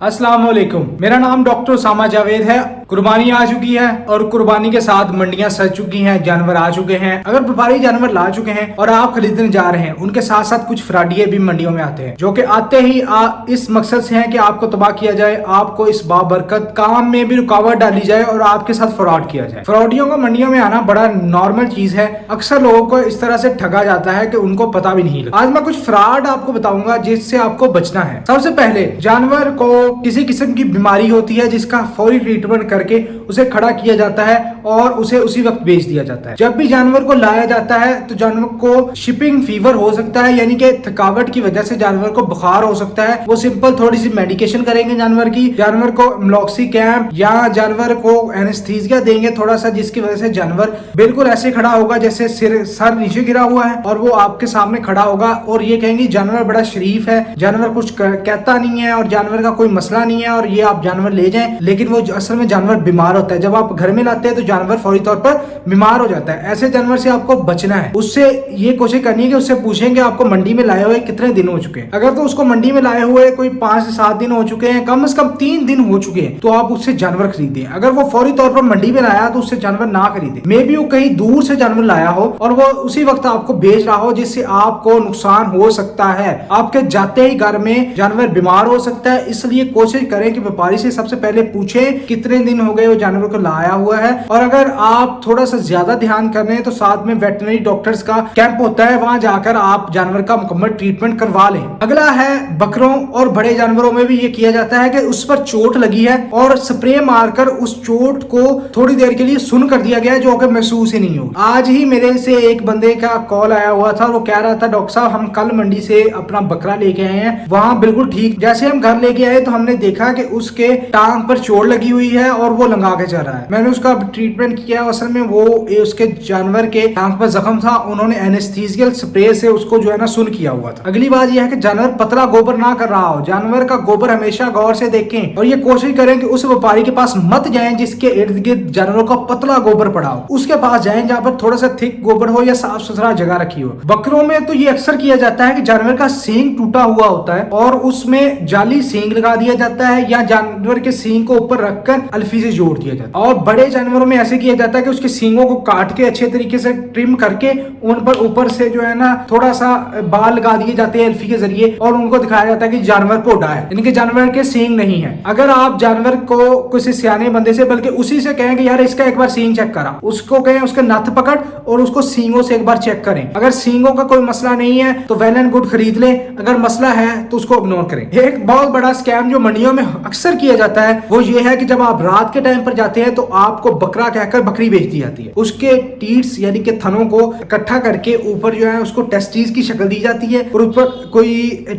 अस्सलाम वालेकुम। मेरा नाम डॉक्टर उसामा जावेद है। कुर्बानी आ चुकी है और कुर्बानी के साथ मंडियां सज चुकी हैं, जानवर आ चुके हैं। अगर व्यापारी जानवर ला चुके हैं और आप खरीदने जा रहे हैं, उनके साथ साथ कुछ फ्रॉडिये भी मंडियों में आते हैं, जो कि आते ही इस मकसद से हैं कि आपको तबाह किया जाए, आपको इस बाबरकत काम में भी रुकावट डाली जाए और आपके साथ फ्रॉड किया जाए। फ्रॉडियों का मंडियों में आना बड़ा नॉर्मल चीज है। अक्सर लोगों को इस तरह से ठगा जाता है कि उनको पता भी नहीं लगता। आज मैं कुछ फ्रॉड आपको बताऊंगा जिससे आपको बचना है। सबसे पहले, जानवर को किसी किस्म की बीमारी होती है जिसका फौरी ट्रीटमेंट करके उसे खड़ा किया जाता है और उसे उसी वक्त बेच दिया जाता है। जब भी जानवर को लाया जाता है तो जानवर को शिपिंग फीवर हो सकता है, यानी कि थकावट की वजह से जानवर को बुखार हो सकता है। वो सिंपल थोड़ी सी मेडिकेशन करेंगे जानवर की, जानवर को मलॉक्सी कैंप या जानवर को एनेस्थीसिया देंगे थोड़ा सा, जिसकी वजह से जानवर बिल्कुल ऐसे खड़ा होगा जैसे सर नीचे गिरा हुआ है और वो आपके सामने खड़ा होगा और ये कहेंगे जानवर बड़ा शरीफ है, जानवर कुछ कहता नहीं है और जानवर का कोई मसला नहीं है और ये आप जानवर ले जाएं। लेकिन वो असल में जानवर बीमार होता है। जब आप घर में लाते हैं तो जानवर फौरी तौर पर बीमार हो जाता है। ऐसे जानवर से आपको बचना है। उससे ये कोशिश करनी है कि उससे पूछेंगे आपको मंडी में लाए हुए कितने दिन हो चुके हैं। अगर तो उसको मंडी में लाए हुए कोई 5 से 7 दिन हो चुके हैं, कम से कम 3 दिन हो चुके हैं, तो आप उससे जानवर खरीदें। अगर वो फौरी तौर पर मंडी में लाया तो उससे जानवर ना खरीदे। मे बी वो कहीं दूर से जानवर लाया हो और वो उसी वक्त आपको बेच रहा हो, जिससे आपको नुकसान हो सकता है। आपके जाते ही घर में जानवर बीमार हो सकता है। इसलिए कोशिश करें कि व्यापारी से सबसे पहले पूछें कितने दिन हो गए वो जानवर को लाया हुआ है। और अगर आप थोड़ा सा ज्यादा ध्यान कर रहे हैं तो साथ में वेटरनरी डॉक्टर्स का कैंप होता है, वहां जाकर आप जानवर का मुकम्मल ट्रीटमेंट करवा लें। अगला है, बकरों और बड़े जानवरों में भी ये किया जाता है कि उस पर चोट लगी है और स्प्रे मारकर उस चोट को थोड़ी देर के लिए सुन्न कर दिया गया है, जो कि महसूस ही नहीं हो। आज ही मेरे से एक बंदे का कॉल आया हुआ था, वो कह रहा था डॉक्टर साहब हम कल मंडी से अपना बकरा लेके आए हैं, वहां बिल्कुल ठीक, जैसे हम घर लेके आए तो हमने देखा कि उसके टांग पर चोट लगी हुई है और वो लंगा के चल रहा है। मैंने उसका ट्रीटमेंट किया। असल में वो उसके जानवर के टांग पर जख्म था, उन्होंने एनेस्थीसियल स्प्रे से उसको जो है ना सुन्न किया हुआ था। अगली बात यह है कि जानवर पतला गोबर ना कर रहा हो। जानवर का गोबर हमेशा गौर से देखें और ये कोशिश करें कि उस व्यापारी के पास मत जाएं जिसके इर्द गिर्द जानवरों का पतला गोबर पड़ा हो। उसके पास जाएं जहाँ पर थोड़ा सा थिक गोबर हो या साफ सुथरा जगह रखी हो। बकरों में तो ये अक्सर किया जाता है कि जानवर का सींग टूटा हुआ होता है और उसमें जाली सींग लगा दिया जाता है या जानवर के सींग को ऊपर रखकर अल्फी से जोड़ दिया जाता है। और बड़े जानवरों में ऐसे किया जाता है कि उसके सींगों को काट के अच्छे तरीके से ट्रिम करके उन पर ऊपर से जो है ना थोड़ा सा बाल लगा दिए जाते हैं अल्फी के जरिए और उनको दिखाया जाता है कि जानवर पोडा है, इनके जानवर के सींग नहीं है। अगर आप जानवर को किसी सियाने बंदे से, बल्कि उसी से कहें कि यार इसका एक बार सींग चेक करा, उसको कहें उसके नथ पकड़ और उसको सींगों से एक बार चेक करें। अगर सींगों का कोई मसला नहीं है तो वेल एंड गुड खरीद ले, अगर मसला है तो उसको इग्नोर करें। एक बहुत बड़ा स्कैम जो मंडियों में अक्सर किया जाता है वो ये है कि जब आप रात के टाइम पर जाते हैं तो आपको बकरा कहकर बकरी बेच दी जाती है। उसके टीट्स यानी कि थनों को इकट्ठा करके ऊपर जो है उसको टेस्टीज की शक्ल दी जाती है और ऊपर कोई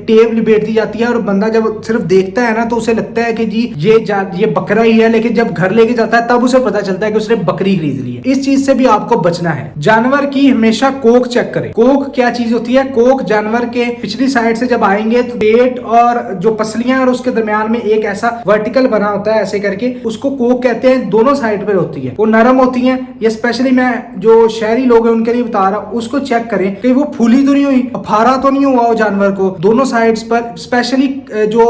टेप लिपेट दी जाती है और बंदा जब सिर्फ देखता है ना तो उसे लगता है कि जी ये बकरा ही है, लेकिन जब घर लेके जाता है तब उसे पता चलता है कि उसने बकरी खरीद ली है। इस चीज से भी आपको बचना है। जानवर की हमेशा कोख चेक करें। कोख क्या चीज होती है? कोख जानवर के पिछली साइड से जब आएंगे तो पेट और जो पसलियां और उसके दरमियान में एक ऐसा वर्टिकल बना होता है ऐसे करके, उसको कोख कहते हैं। दोनों साइड पे होती है, वो नरम होती है। ये स्पेशली मैं जो शहरी लोग हैं उनके लिए बता रहा हूँ, उसको चेक करें कि वो फूली तो नहीं हुई, फारा तो नहीं हुआ वो जानवर को। दोनों साइड्स पर स्पेशली जो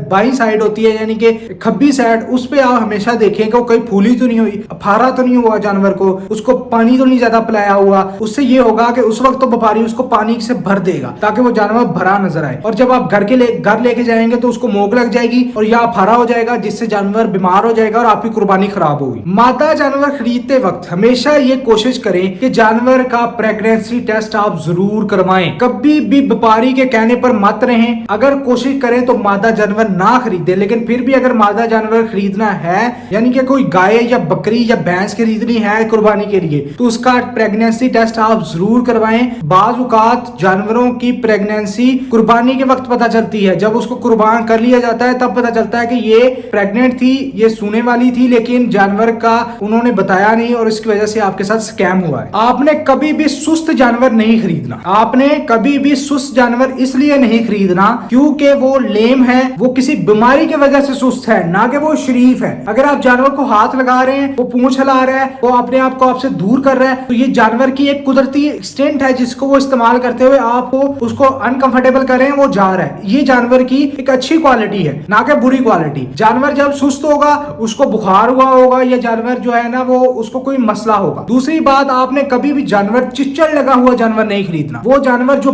बाई साइड होती है यानी कि खब्बी साइड, उस पे आप हमेशा देखें कि वो कहीं फूली तो नहीं हुई, फारा तो नहीं हुआ जानवर को, उसको पानी तो नहीं ज्यादा पिलाया हुआ। उससे ये होगा कि उस वक्त तो व्यापारी उसको पानी से भर देगा ताकि वो जानवर भरा नजर आए। और जब आप घर लेके जाएंगे तो उसको मोक लग जाएगी और या फारा हो जाएगा, जिससे जानवर बीमार हो जाएगा और आपकी कुर्बानी खराब होगी। मादा जानवर खरीदते वक्त हमेशा ये कोशिश करें कि जानवर का प्रेगनेंसी टेस्ट आप जरूर करवाएं। कभी भी व्यापारी के कहने पर मत रहें। अगर कोशिश करें तो मादा जानवर ना खरीदे, लेकिन फिर भी अगर मादा जानवर खरीदना है यानी कि कोई गाय या बकरी या भैंस खरीदनी है कुर्बानी के लिए, तो उसका प्रेगनेंसी टेस्ट आप जरूर करवाएं। बाज औकात जानवरों की प्रेगनेंसी कुर्बानी के वक्त पता चलती है। जब उसको कुर्बान कर लिया जाता है तब पता चलता है कि ये प्रेग्नेंट थी, ये सूने वाली थी, लेकिन जानवर का उन्होंने बताया नहीं और इसकी वजह से आपके साथ स्कैम हुआ है। आपने कभी भी सुस्त जानवर नहीं खरीदना। आपने कभी भी सुस्त जानवर इसलिए नहीं खरीदना क्योंकि वो लेम है, वो किसी बीमारी की वजह से सुस्त है, ना कि वो शरीफ है। अगर आप जानवर को हाथ लगा रहे हैं, वो पूंछ हिला रहा है, वो अपने आप को आपसे दूर कर रहा है, तो ये जानवर की एक कुदरती एक्सटेंट है जिसको वो इस्तेमाल करते हुए आपको उसको अनकंफर्टेबल कर रहे हैं, वो जा रहा है। ये जानवर की एक अच्छी क्वालिटी है, ना कि बुरी क्वालिटी। जानवर जब सुस्त होगा, उसको बुखार हुआ होगा, या जानवर जो है ना वो उसको कोई मसला होगा। दूसरी बात, आपने कभी भी जानवर चिच्चड़ लगा हुआ जानवर नहीं खरीदना। वो जानवर जो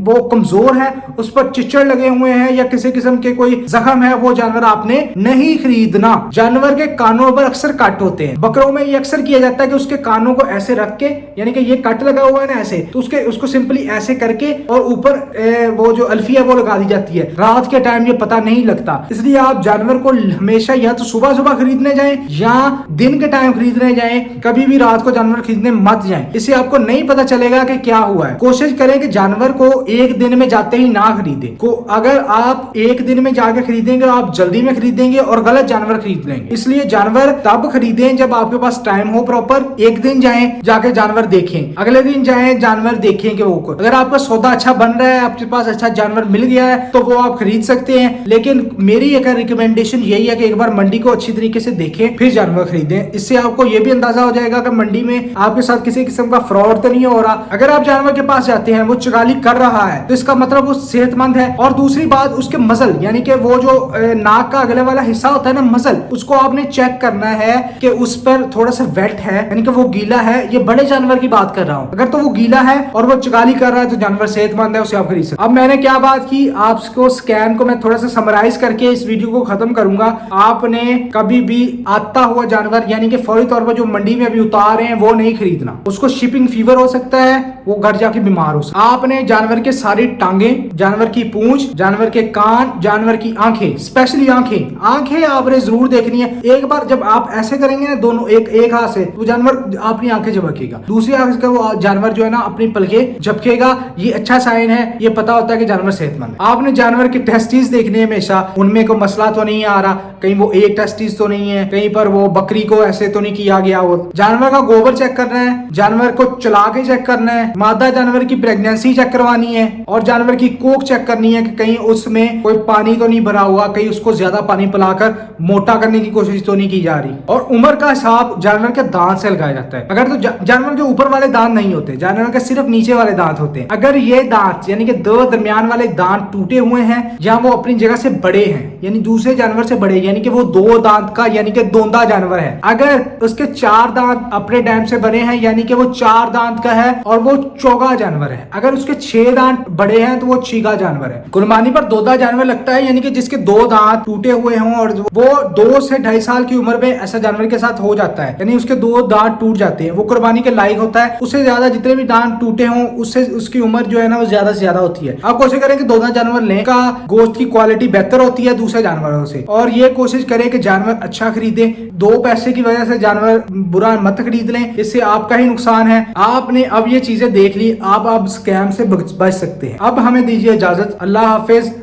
वो कमजोर है, उस पर चिच्चड़ लगे हुए हैं या किसी किस्म के कोई जख्म है, वो जानवर आपने नहीं खरीदना। जानवर के कानों पर अक्सर कट होते हैं। बकरों में ये अक्सर किया जाता है कि उसके कानों को ऐसे रख के, यानी कि ये कट लगा हुआ है ना ऐसे, तो उसको सिंपली ऐसे करके और ऊपर वो जो अल्फिया वो लगा दी जाती है। रात के टाइम ये पता नहीं लगता, इसलिए आप जानवर को हमेशा या तो सुबह सुबह खरीदने जाएं या दिन के टाइम खरीदने जाएं। कभी भी रात को जानवर खरीदने मत जाएं, इससे आपको नहीं पता चलेगा कि क्या हुआ है। कोशिश करें कि जानवर को एक दिन में जाते ही ना खरीदें। अगर आप एक दिन में जाके खरीदेंगे तो आप जल्दी में खरीदेंगे और गलत जानवर खरीद लेंगे। इसलिए जानवर तब खरीदें जब आपके पास टाइम हो प्रॉपर। एक दिन जाएं, जाके जानवर देखें, अगले दिन जाएं, जानवर देखें कि वो, अगर आपका सौदा अच्छा बन रहा है, आपके पास अच्छा जानवर मिल गया है, तो वो आप खरीद सकते हैं। लेकिन मेरी एक रिकमेंडेशन यही है कि एक बार मंडी को अच्छी तरीके से देखें, फिर जानवर खरीदें। इससे आपको ये भी अंदाजा हो जाएगा कि मंडी में आपके साथ किसी किस्म का फ्रॉड तो नहीं हो रहा। अगर आप जानवर के पास जाते हैं, वो चुगाली कर रहा है, तो इसका मतलब वो सेहतमंद है। और दूसरी बात, उसके मसल, यानी कि वो जो नाक का अगले वाला हिस्सा होता है ना, मसल, उसको आपने चेक करना है कि उस पर थोड़ा सा वेट है, यानी कि वो गीला है। ये बड़े जानवर की बात कर रहा हूँ। अगर तो वो गीला है और वो चुगाली कर रहा है, तो जानवर सेहतमंद है, उसे आप खरीद सकते। अब मैंने क्या बात की, आपको स्कैम को मैं थोड़ा सा समराइज करके इस वीडियो को खत्म करूंगा। आपने कभी भी आता हुआ जानवर, यानी कि फौरी तौर पर जो मंडी में अभी उतार रहे हैं, वो नहीं खरीदना। उसको शिपिंग फीवर हो सकता है, वो घर जाके बीमार हो सकता है। आपने जानवर के सारी टांगे, जानवर की पूंछ, जानवर के कान, जानवर की आंखें, स्पेशली आंखें आपने जरूर देखनी है। एक बार जब आप ऐसे करेंगे ना, दोनों एक हाथ से, तो जानवर अपनी आंखें झपकेगा, दूसरी आंख से वो जानवर जो है ना अपनी पलकें झपकेगा। ये अच्छा साइन है, ये पता होता है कि जानवर सेहतमंद है। आपने जानवर की टेस्टिस देखनी है हमेशा, उनमें कोई मसला तो नहीं आ रहा, कहीं वो एक टेस्टिस तो नहीं है, कहीं पर वो बकरी को ऐसे तो नहीं किया गया हो। जानवर का गोबर चेक करना है, जानवर को चला के चेक करना है, मादा जानवर की प्रेगनेंसी चेक करवानी है, और जानवर की कोख चेक करनी है कि कहीं उसमें कोई पानी तो नहीं भरा हुआ, कहीं उसको ज्यादा पानी पिलाकर मोटा करने की कोशिश तो नहीं की जा रही। और उम्र का हिसाब जानवर के दांत से लगाया जाता है। अगर तो जानवर के ऊपर वाले दांत नहीं होते, जानवर के सिर्फ नीचे वाले दांत होते हैं। अगर ये दांत, यानी कि दो दरमियान वाले दांत टूटे हुए हैं, या वो अपनी जगह से बड़े हैं, यानी दूसरे जानवर से बड़े, यानी कि वो 2 दांत का, यानी कि दोंदा जानवर है। अगर उसके 4 दांत अपने डैम से बने हैं, यानी कि वो 4 दांत का है और वो चौगा जानवर है। अगर उसके 6 दांत बड़े हैं, तो वो छीगा जानवर है। कुर्बानी पर दोदा जानवर लगता है, यानी कि जिसके 2 दांत टूटे हुए हों, और वो 2 से 2.5 साल की उम्र में ऐसा जानवर के साथ हो जाता है, यानी उसके 2 दांत टूट जाते हैं, वो कुर्बानी के लायक होता है। उससे ज्यादा जितने भी दांत टूटे हों, उससे उसकी उम्र जो है ना वो ज्यादा से ज्यादा होती है। आप कोशिश करें कि दोदा जानवर लें, का गोश्त की क्वालिटी बेहतर होती है दूसरे जानवरों से। और ये कोशिश करें कि जानवर अच्छा खरीदें। 2 पैसे की वजह से जानवर बुरा मत खरीद लें, इससे आपका ही नुकसान है। आपने अब ये चीजें देख ली, आप अब स्कैम से बच सकते हैं। अब हमें दीजिए इजाजत। अल्लाह हाफिज।